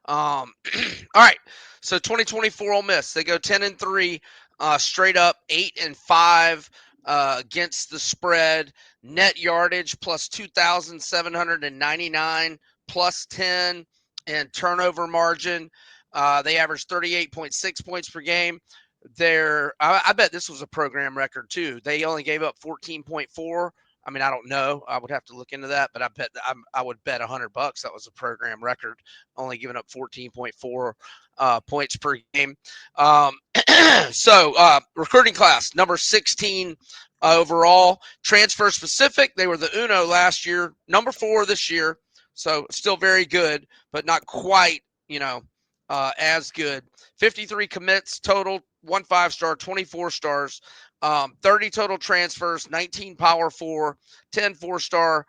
All right. So 2024 Ole Miss, they go 10-3, straight up 8-5 against the spread. Net yardage plus 2,799 plus 10, and turnover margin. They average 38.6 points per game. I bet this was a program record too. They only gave up 14.4. I mean, I don't know. I would have to look into that, but I would bet $100 that was a program record, only giving up 14.4 points per game. So recruiting class number 16 overall. Transfer specific, they were the Uno last year, number 4 this year. So still very good, but not quite, as good. 53 commits total, 1 5-star, 24 stars, 30 total transfers, 19 Power 4, 10 4-star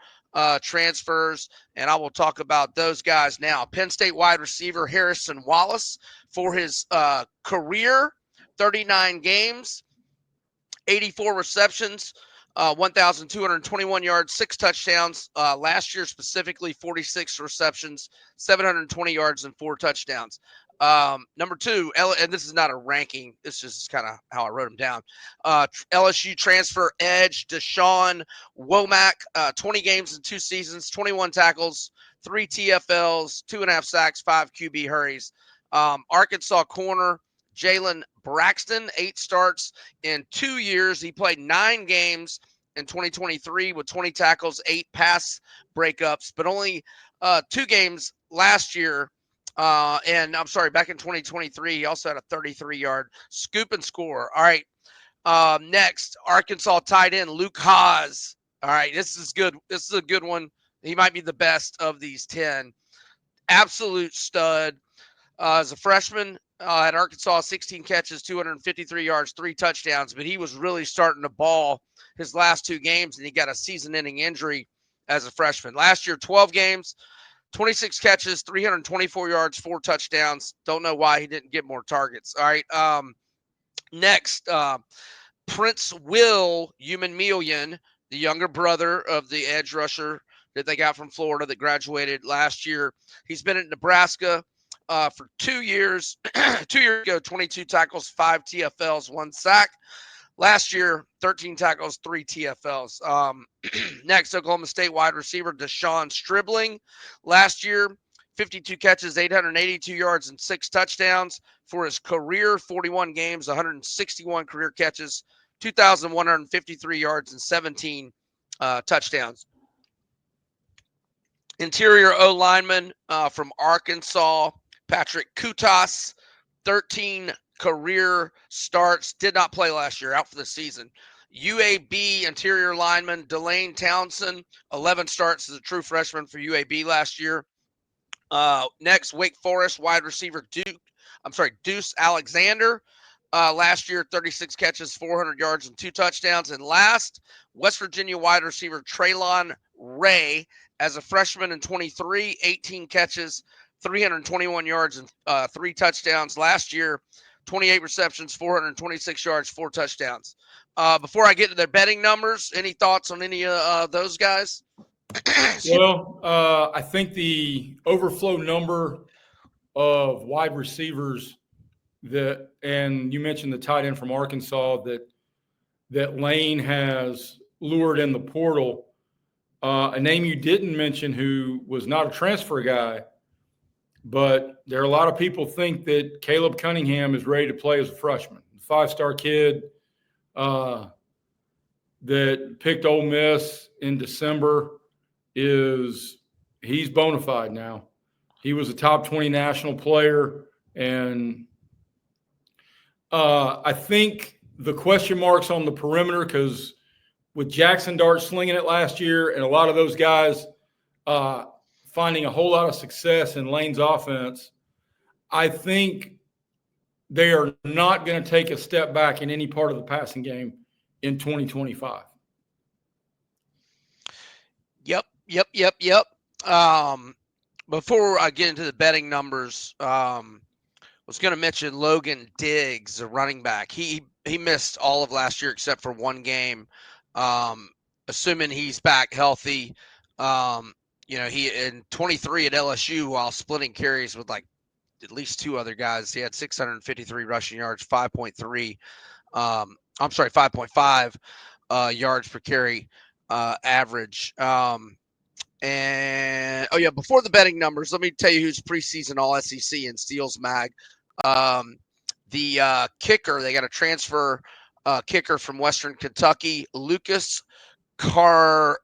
transfers, and I will talk about those guys now. Penn State wide receiver Harrison Wallace for his career, 39 games, 84 receptions, 1,221 yards, 6 touchdowns. Last year specifically, 46 receptions, 720 yards, and 4 touchdowns. Number 2, and this is not a ranking. This is just kind of how I wrote them down. LSU transfer edge Deshaun Womack, 20 games in 2 seasons, 21 tackles, 3 TFLs, 2.5 sacks, 5 QB hurries. Arkansas corner Jalen Braxton, 8 starts in 2 years. He played 9 games in 2023 with 20 tackles, 8 pass breakups, but only 2 games last year. And I'm sorry, back in 2023, he also had a 33-yard scoop and score. All right. Next, Arkansas tight end Luke Haas. All right, this is good. This is a good one. He might be the best of these 10. Absolute stud. As a freshman at Arkansas, 16 catches, 253 yards, 3 touchdowns, but he was really starting to ball his last 2 games, and he got a season-ending injury as a freshman. Last year, 12 games, 26 catches, 324 yards, 4 touchdowns. Don't know why he didn't get more targets. All right. Next, Prince Will Humilian, the younger brother of the edge rusher that they got from Florida that graduated last year. He's been at Nebraska for 2 years. 2 years ago, 22 tackles, 5 TFLs, 1 sack. Last year, 13 tackles, 3 TFLs. Next, Oklahoma State wide receiver Deshaun Stribling. Last year, 52 catches, 882 yards, and 6 touchdowns. For his career, 41 games, 161 career catches, 2,153 yards, and 17 touchdowns. Interior O-lineman from Arkansas, Patrick Kutas, 13 career starts, did not play last year, out for the season. UAB interior lineman Delane Townsend, 11 starts as a true freshman for UAB last year. Next, Wake Forest wide receiver Deuce Alexander. Last year, 36 catches, 400 yards, and 2 touchdowns. And last, West Virginia wide receiver Traylon Ray, as a freshman in 23, 18 catches, 321 yards, and 3 touchdowns. Last year, 28 receptions, 426 yards, 4 touchdowns. Before I get to their betting numbers, any thoughts on any of those guys? Well, I think the overflow number of wide receivers and you mentioned the tight end from Arkansas that Lane has lured in the portal. A name you didn't mention who was not a transfer guy, but there are a lot of people think that Caleb Cunningham is ready to play as a freshman. 5-star kid that picked Ole Miss in December he's bona fide now. He was a top 20 national player, and I think the question marks on the perimeter, because with Jackson Dart slinging it last year and a lot of those guys finding a whole lot of success in Lane's offense, I think they are not going to take a step back in any part of the passing game in 2025. Yep. Before I get into the betting numbers, was going to mention Logan Diggs, a running back. He missed all of last year except for 1 game. Assuming he's back healthy, he in 23 at LSU while splitting carries with like at least two other guys. He had 653 rushing yards, 5.3. I'm sorry, 5.5 yards per carry average. And oh yeah, before the betting numbers, let me tell you who's preseason All SEC in Steele's Mag. The kicker, they got a transfer kicker from Western Kentucky, Lucas Carnero,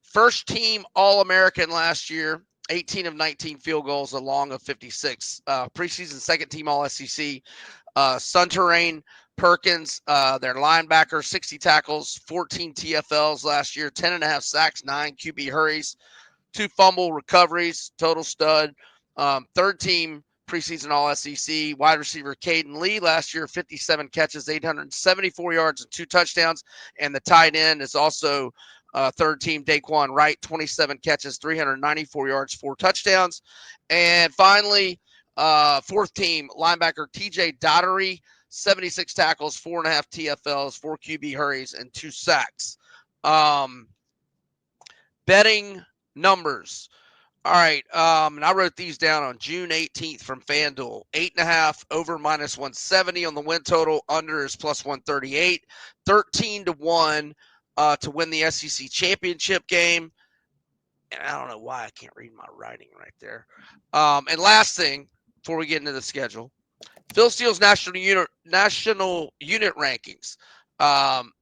first team All-American last year, 18 of 19 field goals, a long of 56. Preseason second team All-SEC, Sunterrain Perkins, their linebacker, 60 tackles, 14 TFLs last year, 10.5 sacks, 9 QB hurries, 2 fumble recoveries, total stud. Third team preseason All-SEC wide receiver Caden Lee last year, 57 catches, 874 yards, and 2 touchdowns. And the tight end is also third team Daquan Wright, 27 catches, 394 yards, 4 touchdowns. And finally, fourth team linebacker TJ Dottery, 76 tackles, 4.5 TFLs, 4 QB hurries, and 2 sacks. Betting numbers. All right, and I wrote these down on June 18th from FanDuel. 8.5 over -170 on the win total. Under is +138. 13-1 to win the SEC championship game. And I don't know why I can't read my writing right there. And last thing, before we get into the schedule, Phil Steele's national unit rankings.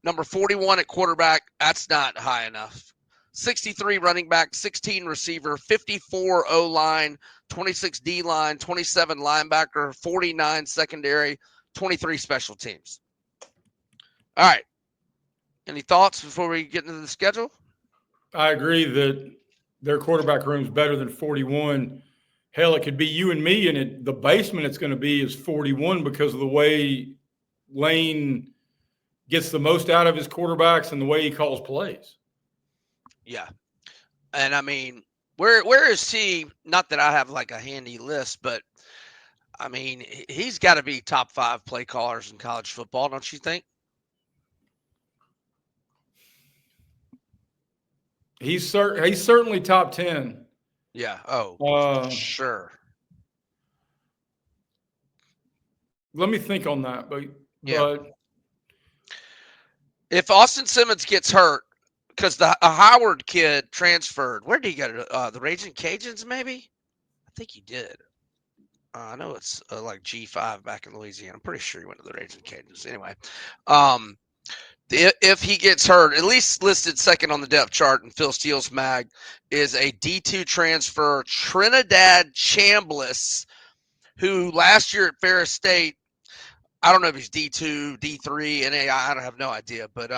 Number 41 at quarterback. That's not high enough. 63 running back, 16 receiver, 54 O-line, 26 D-line, 27 linebacker, 49 secondary, 23 special teams. All right. Any thoughts before we get into the schedule? I agree that their quarterback room is better than 41. Hell, it could be you and me, and the basement it's going to be is 41 because of the way Lane gets the most out of his quarterbacks and the way he calls plays. Yeah. And I mean, where is he? Not that I have like a handy list, but I mean, he's got to be top 5 play callers in college football, don't you think? He's certainly top 10. Yeah. Oh, sure. Let me think on that. But if Austin Simmons gets hurt, because the Howard kid transferred, where did he go to? The Raging Cajuns, maybe? I think he did. I know it's like G5 back in Louisiana. I'm pretty sure he went to the Raging Cajuns. Anyway, if he gets hurt, at least listed second on the depth chart in Phil Steele's mag is a D2 transfer, Trinidad Chambliss, who last year at Ferris State, I don't know if he's D2, D3, NAI, I have no idea, but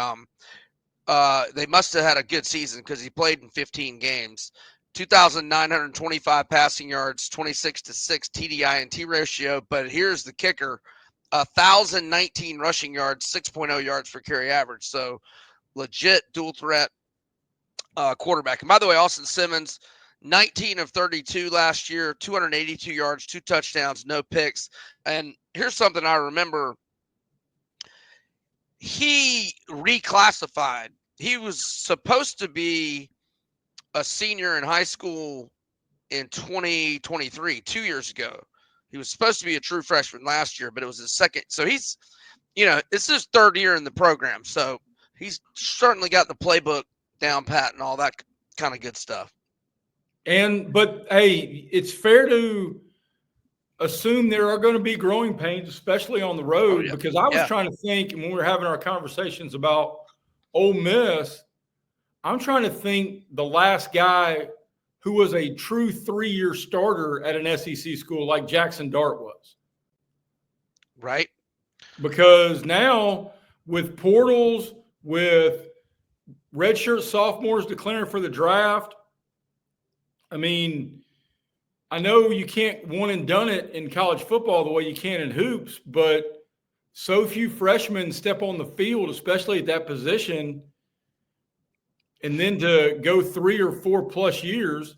they must have had a good season because he played in 15 games. 2,925 passing yards, 26-6 TDI-NT ratio. But here's the kicker: 1,019 rushing yards, 6.0 yards per carry average. So legit dual threat quarterback. And by the way, Austin Simmons, 19 of 32 last year, 282 yards, 2 touchdowns, no picks. And here's something I remember. He reclassified. He was supposed to be a senior in high school in 2023, 2 years ago. He was supposed to be a true freshman last year, but it was his second. So he's, it's his third year in the program. So he's certainly got the playbook down pat and all that kind of good stuff. But hey, it's fair to assume there are going to be growing pains, especially on the road, because I was trying to think when we were having our conversations about Ole Miss, I'm trying to think the last guy who was a true 3-year starter at an SEC school like Jackson Dart was. Right. Because now with portals, with redshirt sophomores declaring for the draft, I mean, I know you can't one and done it in college football the way you can in hoops, but so few freshmen step on the field, especially at that position. And then to go 3 or 4 plus years.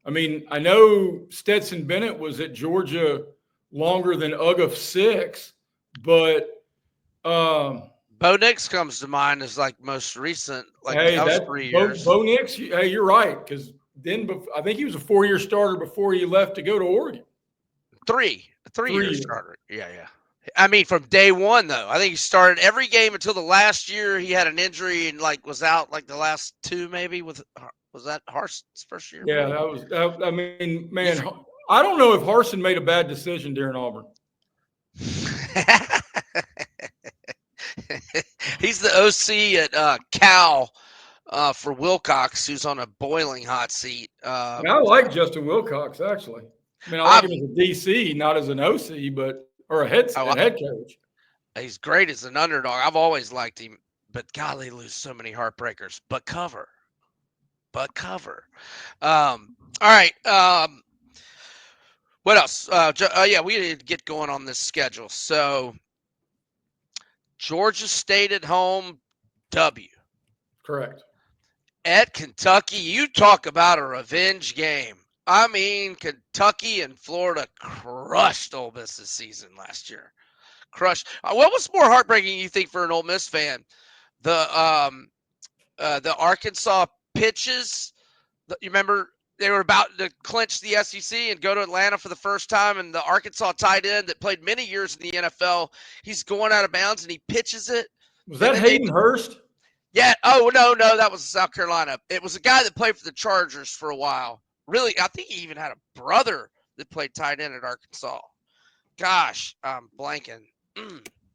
I mean, I know Stetson Bennett was at Georgia longer than Uga 6, but Bo Nix comes to mind as like most recent. Like hey, that was 3 years. Bo Nix, hey, you're right, because then I think he was a 4-year starter before he left to go to Oregon. A 3-year 3 years. starter. Yeah, yeah. I mean, from day one, though. I think he started every game until the last year. He had an injury and was out the last 2 maybe. Was that Harson's first year? Yeah, Maybe? I mean, man, I don't know if Harsin made a bad decision during Auburn. He's the OC at Cal for Wilcox, who's on a boiling hot seat. I like Justin Wilcox, actually. I mean, I like him as a DC, not as an OC, or a head coach. He's great as an underdog. I've always liked him, but golly, lose so many heartbreakers. But cover. All right. What else? Yeah, we need to get going on this schedule. So Georgia State at home, W. Correct. At Kentucky, you talk about a revenge game. I mean, Kentucky and Florida crushed Ole Miss this season last year. Crushed. What was more heartbreaking, you think, for an Ole Miss fan? The Arkansas pitches. You remember they were about to clinch the SEC and go to Atlanta for the first time, and the Arkansas tight end that played many years in the NFL, he's going out of bounds and he pitches it. Was that Hayden Hurst? Yeah. Oh, no, that was South Carolina. It was a guy that played for the Chargers for a while. Really, I think he even had a brother that played tight end at Arkansas. Gosh, I'm blanking.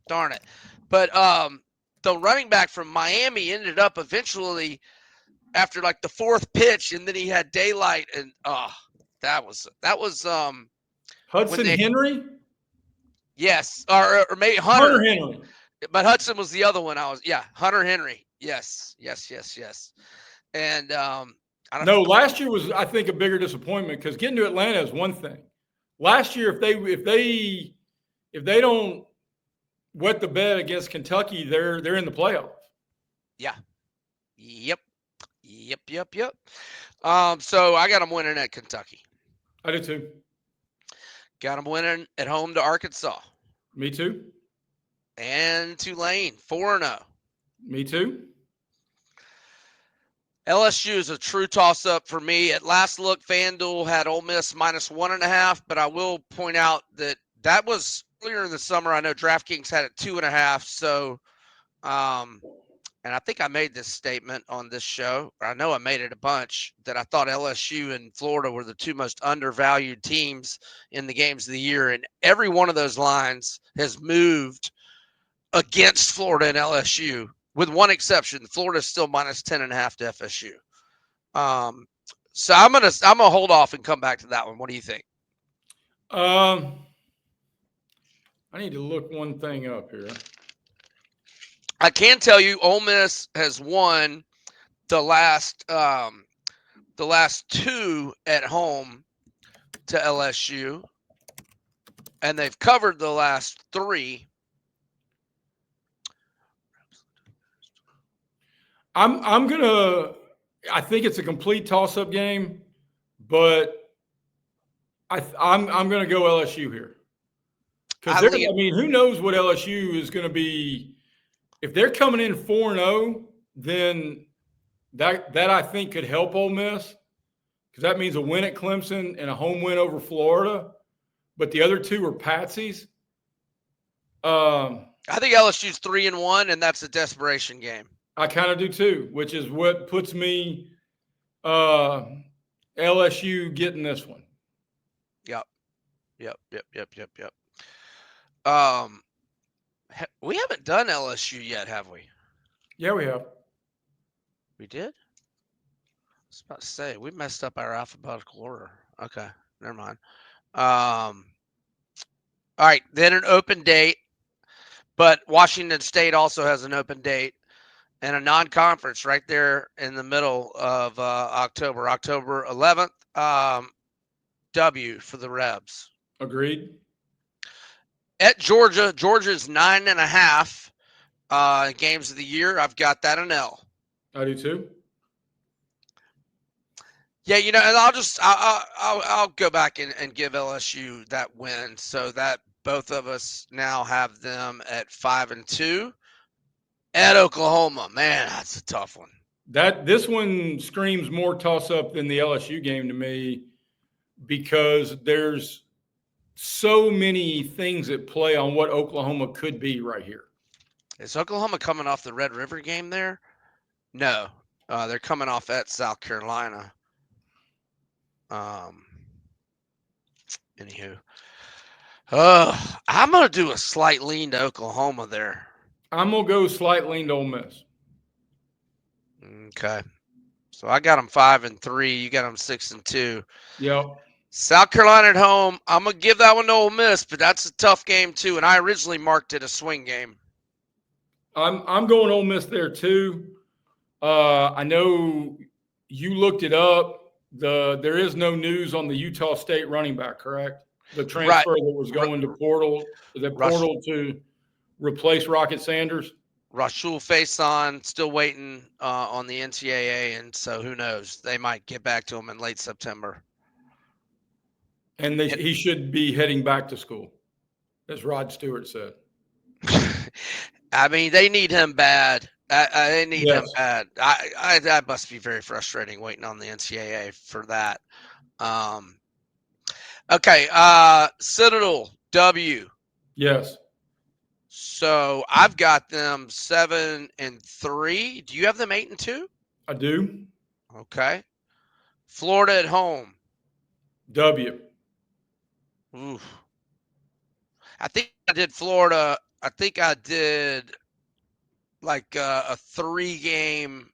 Darn it. But the running back from Miami ended up eventually after the 4th pitch, and then he had daylight, and that was Hudson Henry? Yes, or maybe Hunter Henry. But Hudson was the other one. Hunter Henry. Yes. And last year was, I think, a bigger disappointment because getting to Atlanta is one thing. Last year, if they don't wet the bed against Kentucky, they're in the playoffs. Yeah. Yep. So I got them winning at Kentucky. I do too. Got them winning at home to Arkansas. Me too. And Tulane, 4-0. Me too. LSU is a true toss-up for me. At last look, FanDuel had Ole Miss -1.5, but I will point out that was earlier in the summer. I know DraftKings had it 2.5. So, and I think I made this statement on this show, or I know I made it a bunch, that I thought LSU and Florida were the 2 most undervalued teams in the games of the year. And every one of those lines has moved against Florida and LSU, with one exception. Florida is still -10.5 to FSU. So I'm gonna hold off and come back to that one. What do you think? I need to look one thing up here. I can tell you, Ole Miss has won the last 2 at home to LSU, and they've covered the last 3. I think it's a complete toss-up game, but I'm gonna go LSU here because who knows what LSU is going to be. If they're coming in 4-0, then that I think could help Ole Miss because that means a win at Clemson and a home win over Florida. But the other 2 are patsies. I think LSU's 3-1, and that's a desperation game. I kind of do too, which is what puts me LSU getting this one. Yep. We haven't done LSU yet, have we? Yeah, we have. We did? I was about to say, we messed up our alphabetical order. Okay, never mind. All right, then an open date, but Washington State also has an open date and a non-conference right there in the middle of October 11th. W for the Rebs. Agreed. At Georgia, Georgia's 9.5 games of the year. I've got that an L. I do too. Yeah, and I'll go back and give LSU that win, so that both of us now have them at 5-2. At Oklahoma, man, that's a tough one. This one screams more toss-up than the LSU game to me because there's so many things at play on what Oklahoma could be right here. Is Oklahoma coming off the Red River game there? No, they're coming off at South Carolina. Anywho, I'm gonna do a slight lean to Oklahoma there. I'm gonna go slight lean to Ole Miss. Okay, so I got them 5-3. You got them 6-2. Yep. South Carolina at home. I'm gonna give that one to Ole Miss, but that's a tough game too. And I originally marked it a swing game. I'm going Ole Miss there too. I know you looked it up. There is no news on the Utah State running back, correct? The transfer that was going to portal to replace Rocket Sanders. Rashul Faison still waiting on the NCAA, and so who knows? They might get back to him in late September. And he should be heading back to school, as Rod Stewart said. I mean, they need him bad. They need him bad. That must be very frustrating waiting on the NCAA for that. Okay, Citadel W. Yes. So I've got them 7-3. Do you have them 8-2? I do. Okay. Florida at home. W. Oof. I think I did Florida. I think I did like a 3-game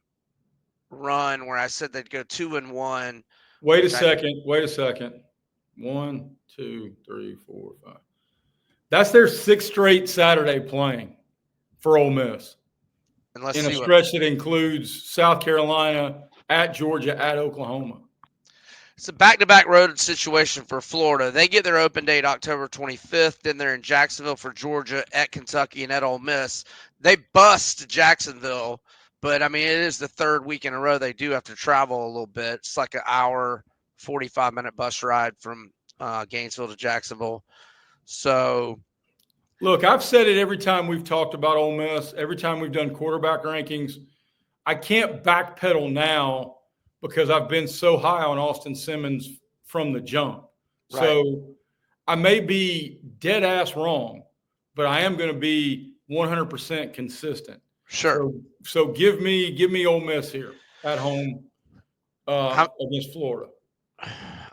run where I said they'd go 2-1. Wait a second. 1, 2, 3, 4, 5. That's their 6th straight Saturday playing for Ole Miss. In a stretch that includes South Carolina, at Georgia, at Oklahoma. It's a back-to-back road situation for Florida. They get their open date October 25th. Then they're in Jacksonville for Georgia, at Kentucky, and at Ole Miss. They bust Jacksonville, but, I mean, it is the 3rd week in a row they do have to travel a little bit. It's like an hour, 45-minute bus ride from Gainesville to Jacksonville. So, look, I've said it every time we've talked about Ole Miss, every time we've done quarterback rankings. I can't backpedal now because I've been so high on Austin Simmons from the jump. Right. So I may be dead ass wrong, but I am going to be 100% consistent. Sure. So give me Ole Miss here at home against Florida.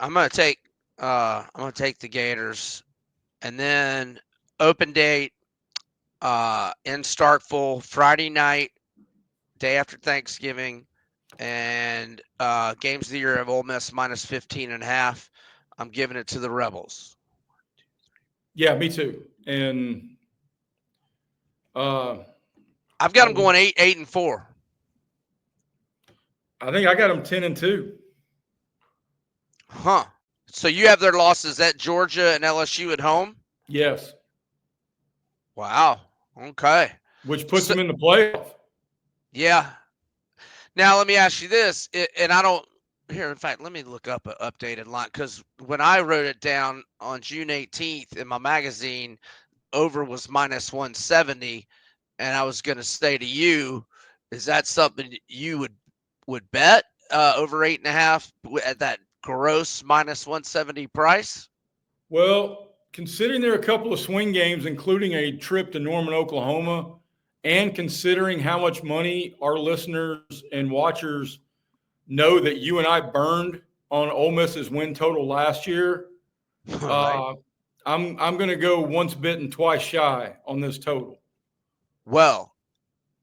I'm going to take the Gators, and then open date in Starkville Friday night, day after Thanksgiving, and games of the year of Ole Miss minus 15.5. I'm giving it to the Rebels. Yeah, me too. And I've got them going 8-4. I think I got them 10-2. Huh. So you have their losses at Georgia and LSU at home? Yes. Wow. Okay. Which puts them in the playoff. Yeah. Now let me ask you this, and I don't here. In fact, let me look up an updated line, because when I wrote it down on June 18th in my magazine, over was minus 170, and I was going to say to you, is that something you would bet over 8.5 at that gross minus 170 price? Well, considering there are a couple of swing games, including a trip to Norman, Oklahoma, and considering how much money our listeners and watchers know that you and I burned on Ole Miss's win total last year, right. I'm going to go once bitten, twice shy on this total. Well,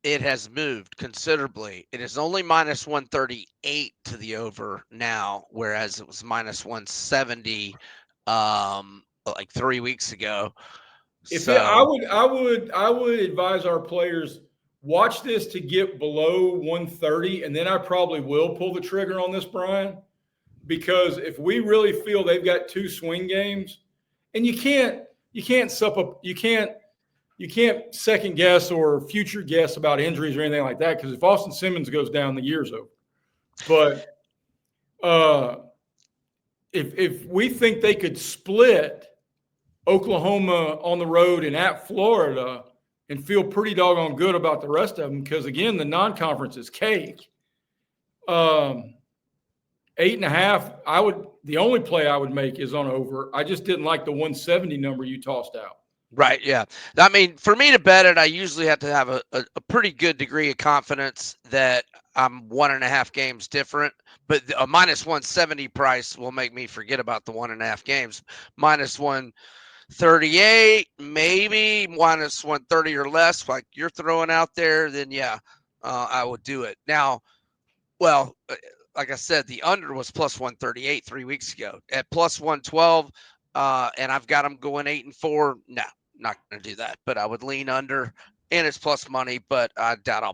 it has moved considerably. It is only minus 138 to the over now, whereas it was minus 170 like 3 weeks ago. I would advise our players, watch this to get below 130, and then I probably will pull the trigger on this, Brian, because if we really feel they've got 2 swing games, and you can't second guess or future guess about injuries or anything like that, because if Austin Simmons goes down, the year's over. But if we think they could split Oklahoma on the road and at Florida and feel pretty doggone good about the rest of them, because, again, the non-conference is cake. 8.5, the only play I would make is on over. I just didn't like the 170 number you tossed out. Right. Yeah. I mean, for me to bet it, I usually have to have a pretty good degree of confidence that I'm 1.5 games different. But a minus 170 price will make me forget about the 1.5 games. Minus 138, maybe minus 130 or less, like you're throwing out there, then yeah, I would do it. Now, well, like I said, the under was plus 138 3 weeks ago. At plus 112, and I've got them going 8-4. No, not going to do that. But I would lean under, and it's plus money. But I doubt I'll